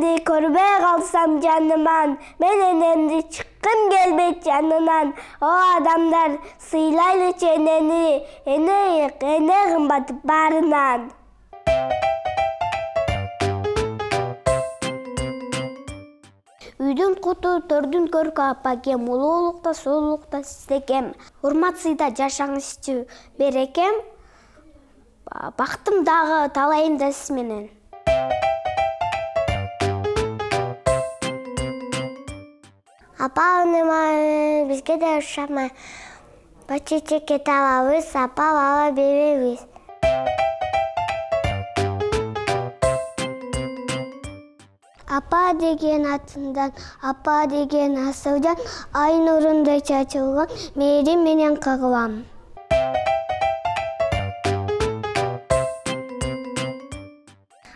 Seni körbe kalsam canıman, ben enemdi çıkkım gelbet canından. O adamlar sıylaylı çeneni, ene kımbatıp barınan. Үйдүн куту, төрдүн көркү апакем, улуулукта, сулуулукта сиздекем. Урматсыйда жашаңызчы берекем, бактым дагы талайында сиз менен. Апа унумай, бизге да ушамай. Бачечек кете алабыз, апа бала беребиз. Апа деген атынан, апа деген асылдан, ай нурундай чачылган, мээрим менен кагылам.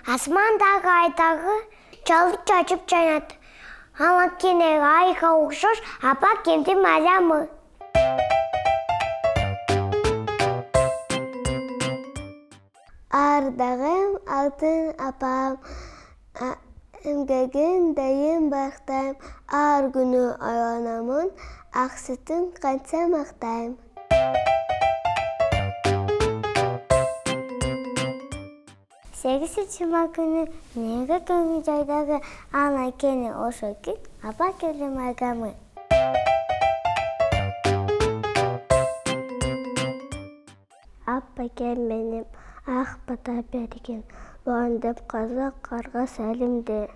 Асмандагы айдагы чалып чачып чайнат. Алакенеги айга окшош, апа кемди мазамы. Ардагым алтын апам, эмгегин дайым бактайм, ар күнү ойлономун, ак сүтүн канча мактайм. Сегизинчи жума күнү неге көңүл жайдагы ана кени ошо күн апа келди магамы. Апа кел меним ак бата берген, бондеп казак карга салимде.